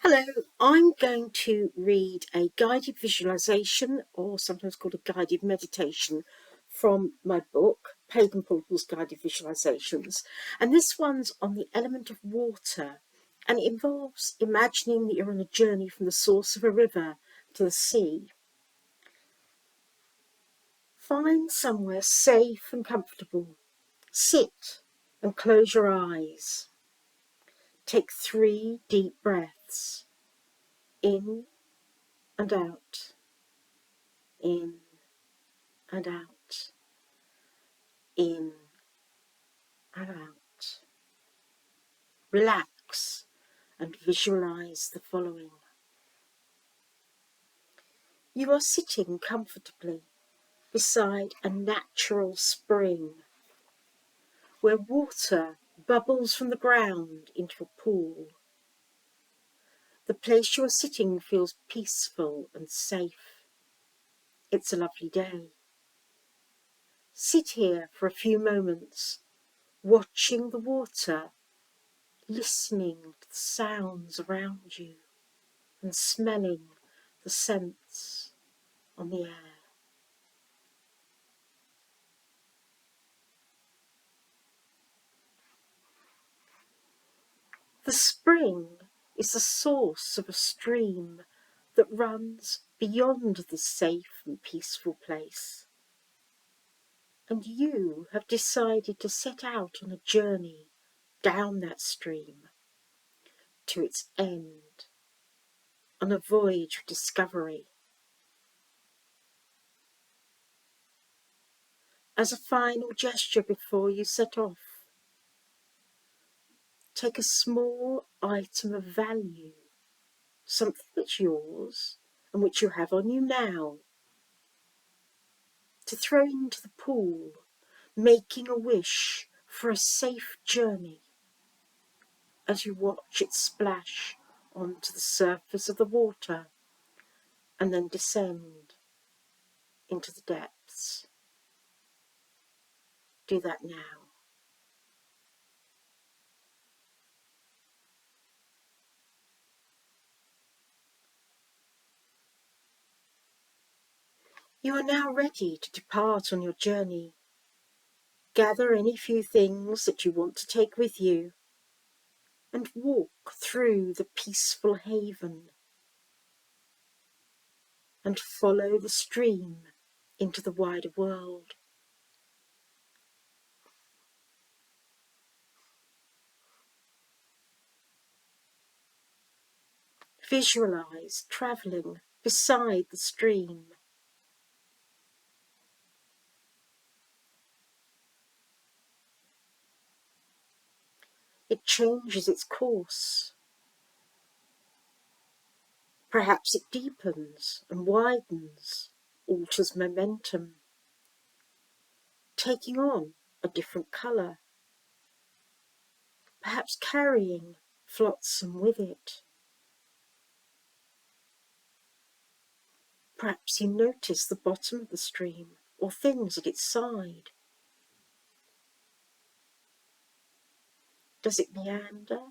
Hello, I'm going to read a guided visualization, or sometimes called a guided meditation, from my book, Pagan Portals Guided Visualisations. And this one's on the element of water, and it involves imagining that you're on a journey from the source of a river to the sea. Find somewhere safe and comfortable. Sit and close your eyes. Take 3 deep breaths, in and out. In and out, in and out. Relax and visualize the following. You are sitting comfortably beside a natural spring where water bubbles from the ground into a pool. The place you are sitting feels peaceful and safe. It's a lovely day. Sit here for a few moments, watching the water, listening to the sounds around you, and smelling the scents on the air. The spring is the source of a stream that runs beyond this safe and peaceful place. And you have decided to set out on a journey down that stream to its end, on a voyage of discovery. As a final gesture before you set off, take a small item of value, something that's yours and which you have on you now, to throw into the pool, making a wish for a safe journey as you watch it splash onto the surface of the water and then descend into the depths. Do that now. You are now ready to depart on your journey. Gather any few things that you want to take with you and walk through the peaceful haven and follow the stream into the wider world. Visualize travelling beside the stream. It changes its course. Perhaps it deepens and widens, alters momentum, taking on a different colour, perhaps carrying flotsam with it. Perhaps you notice the bottom of the stream or things at its side. Does it meander?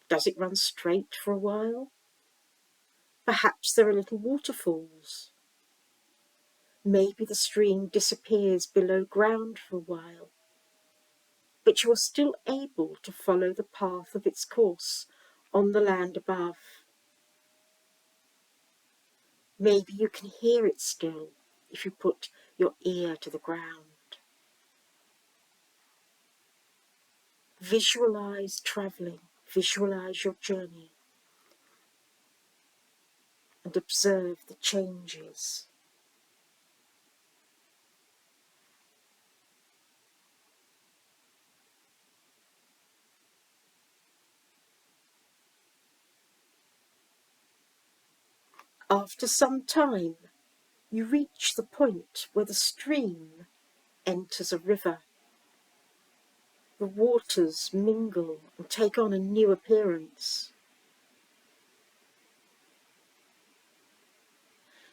Does it run straight for a while? Perhaps there are little waterfalls. Maybe the stream disappears below ground for a while, but you are still able to follow the path of its course on the land above. Maybe you can hear it still if you put your ear to the ground. Visualize travelling, visualize your journey, and observe the changes. After some time, you reach the point where the stream enters a river. The waters mingle and take on a new appearance.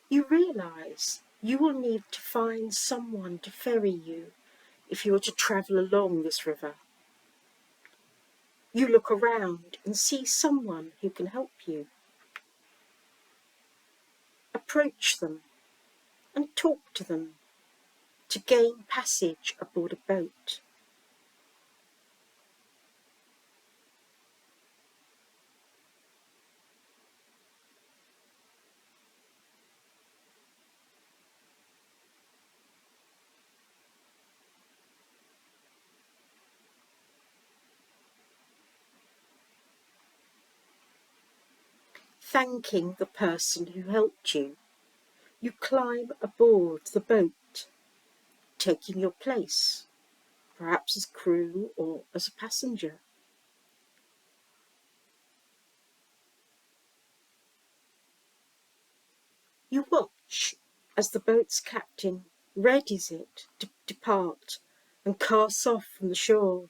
You realise you will need to find someone to ferry you if you are to travel along this river. You look around and see someone who can help you. Approach them and talk to them to gain passage aboard a boat. Thanking the person who helped you, you climb aboard the boat, taking your place, perhaps as crew or as a passenger. You watch as the boat's captain readies it to depart and casts off from the shore.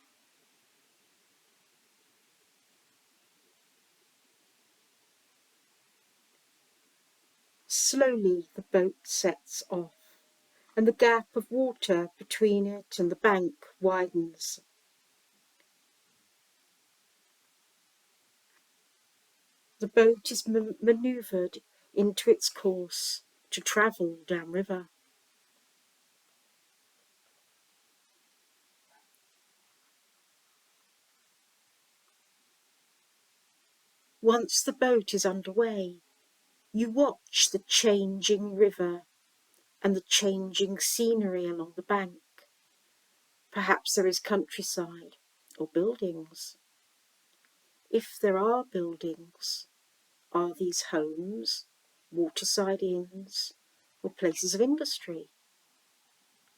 Slowly the boat sets off, and the gap of water between it and the bank widens. The boat is manoeuvred into its course to travel downriver. Once the boat is underway, you watch the changing river and the changing scenery along the bank. Perhaps there is countryside or buildings. If there are buildings, are these homes, waterside inns, or places of industry?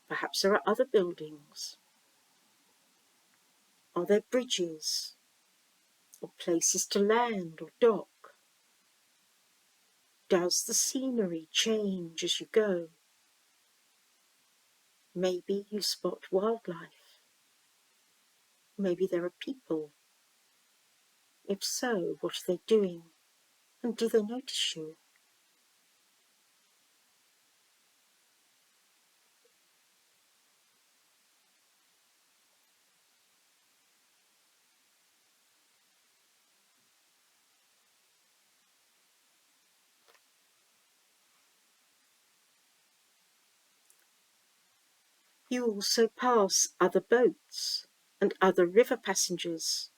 Perhaps there are other buildings. Are there bridges, or places to land or dock? Does the scenery change as you go? Maybe you spot wildlife. Maybe there are people. If so, what are they doing? And do they notice you? You also pass other boats and other river passengers.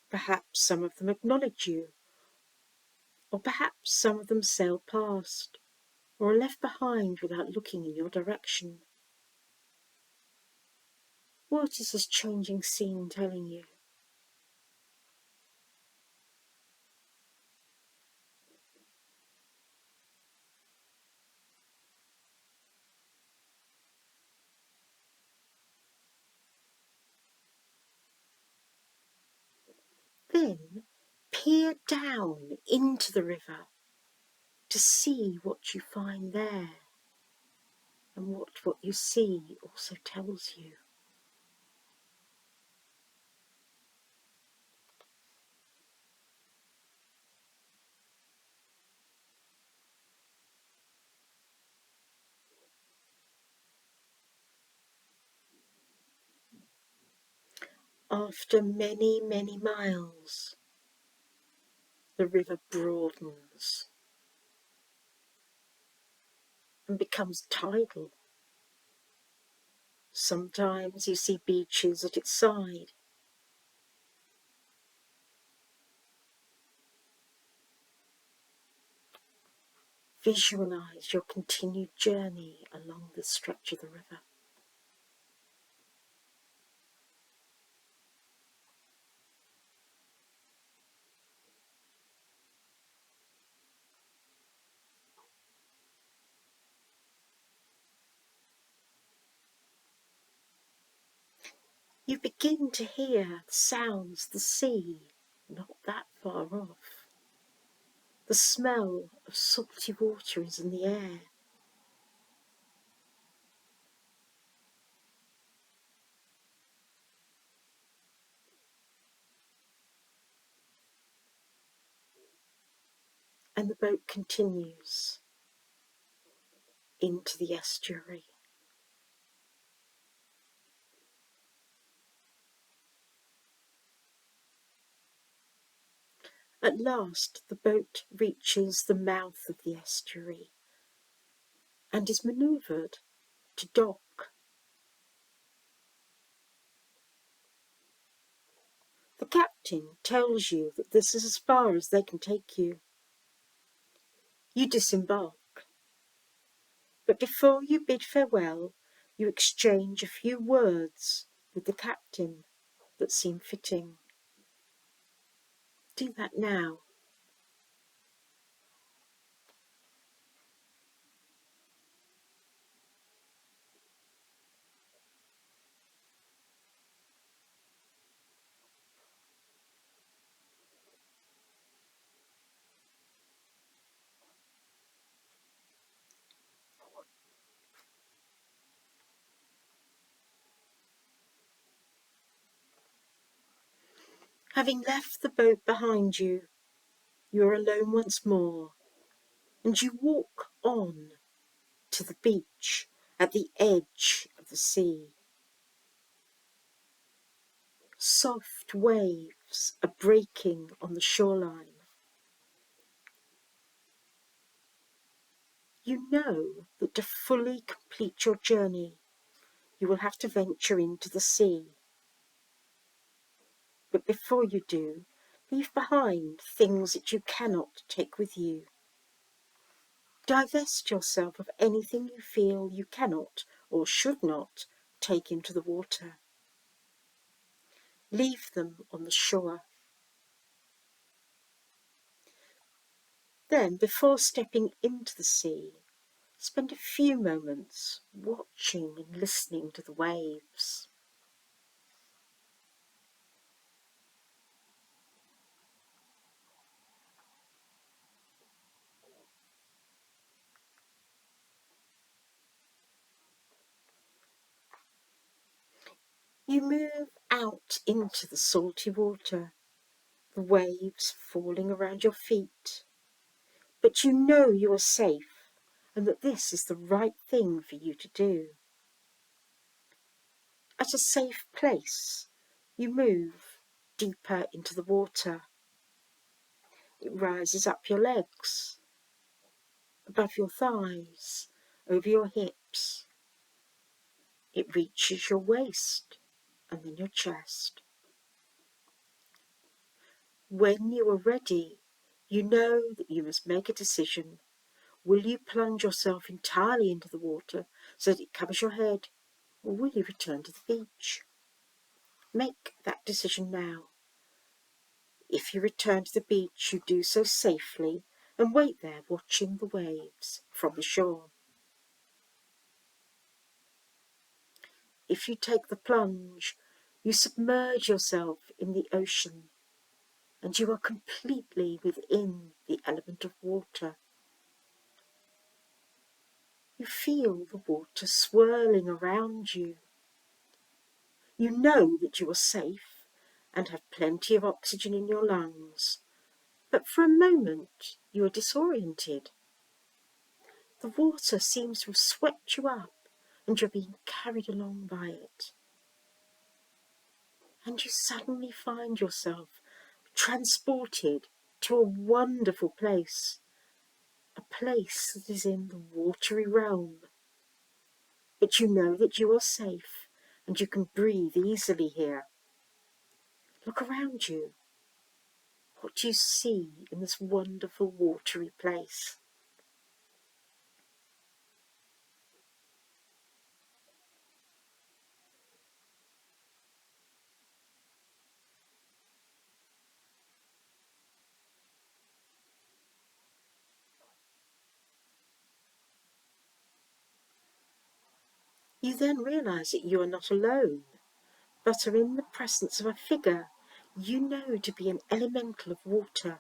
Perhaps some of them acknowledge you, or perhaps some of them sail past, or are left behind without looking in your direction. What is this changing scene telling you? Then peer down into the river to see what you find there, and what you see also tells you. After many, many miles, the river broadens and becomes tidal. Sometimes you see beaches at its side. Visualize your continued journey along the stretch of the river. You begin to hear the sounds of the sea not that far off. The smell of salty water is in the air. And the boat continues into the estuary. At last the boat reaches the mouth of the estuary and is manoeuvred to dock. The captain tells you that this is as far as they can take you. You disembark, but before you bid farewell, you exchange a few words with the captain that seem fitting. Do that now. Having left the boat behind you, you are alone once more, and you walk on to the beach at the edge of the sea. Soft waves are breaking on the shoreline. You know that to fully complete your journey, you will have to venture into the sea. But before you do, leave behind things that you cannot take with you. Divest yourself of anything you feel you cannot or should not take into the water. Leave them on the shore. Then, before stepping into the sea, spend a few moments watching and listening to the waves. You move out into the salty water, the waves falling around your feet. But you know you are safe and that this is the right thing for you to do. At a safe place, you move deeper into the water. It rises up your legs, above your thighs, over your hips. It reaches your waist and then your chest. When you are ready, you know that you must make a decision. Will you plunge yourself entirely into the water so that it covers your head, or will you return to the beach? Make that decision now. If you return to the beach, you do so safely and wait there watching the waves from the shore. If you take the plunge, you submerge yourself in the ocean and you are completely within the element of water. You feel the water swirling around you. You know that you are safe and have plenty of oxygen in your lungs, but for a moment you are disoriented. The water seems to have swept you up and you're being carried along by it. And you suddenly find yourself transported to a wonderful place, a place that is in the watery realm. But you know that you are safe and you can breathe easily here. Look around you. What do you see in this wonderful watery place? You then realise that you are not alone, but are in the presence of a figure you know to be an elemental of water.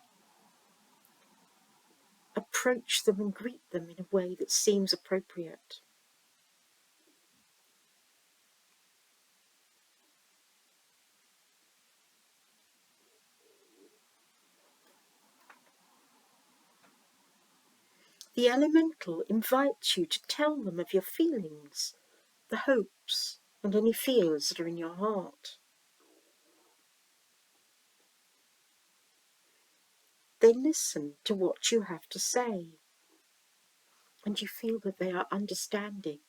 Approach them and greet them in a way that seems appropriate. The elemental invites you to tell them of your feelings, the hopes, and any fears that are in your heart. They listen to what you have to say, and you feel that they are understanding.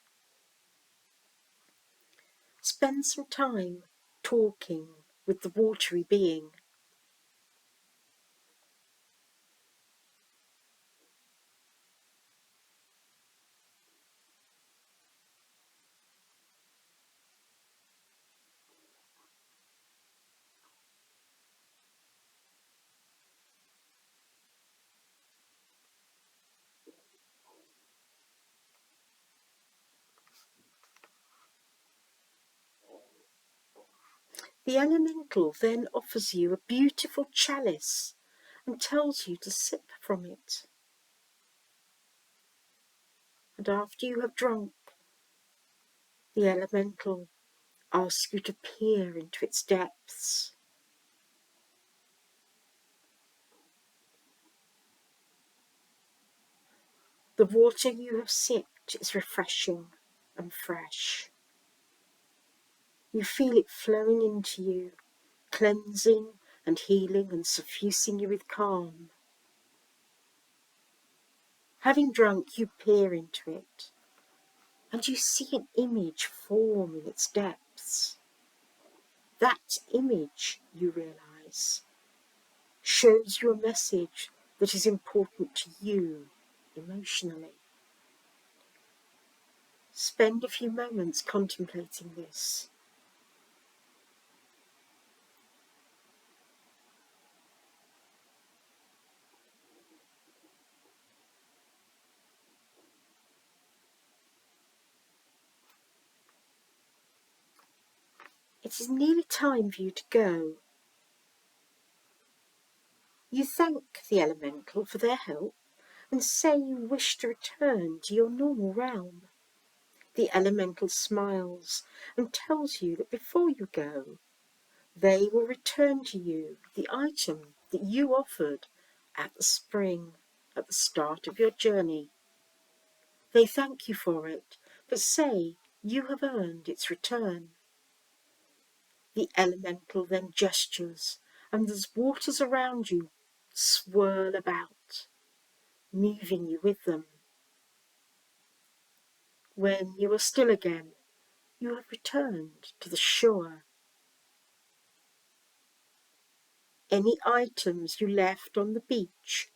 Spend some time talking with the watery being. The elemental then offers you a beautiful chalice and tells you to sip from it. And after you have drunk, the elemental asks you to peer into its depths. The water you have sipped is refreshing and fresh. You feel it flowing into you, cleansing and healing and suffusing you with calm. Having drunk, you peer into it, and you see an image form in its depths. That image, you realise, shows you a message that is important to you emotionally. Spend a few moments contemplating this. It is nearly time for you to go. You thank the elemental for their help and say you wish to return to your normal realm. The elemental smiles and tells you that before you go, they will return to you the item that you offered at the spring, at the start of your journey. They thank you for it, but say you have earned its return. The elemental then gestures, and the waters around you swirl about, moving you with them. When you are still again, you have returned to the shore. Any items you left on the beach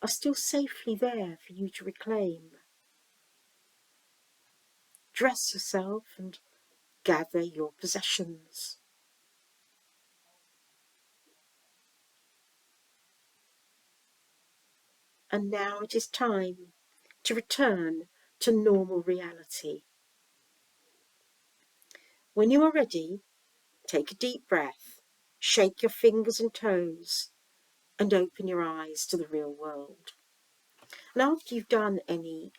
are still safely there for you to reclaim. Dress yourself and gather your possessions. And now it is time to return to normal reality. When you are ready, take a deep breath, shake your fingers and toes, and open your eyes to the real world. And after you've done any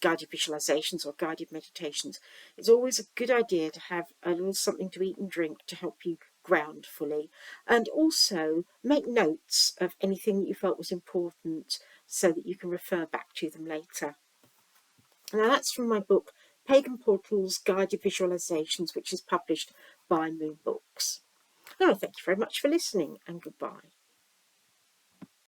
guided visualizations or guided meditations, it's always a good idea to have a little something to eat and drink to help you ground fully, and also make notes of anything that you felt was important so that you can refer back to them later. Now that's from my book Pagan Portals Guided Visualisations, which is published by Moon Books. Now, thank you very much for listening, and goodbye.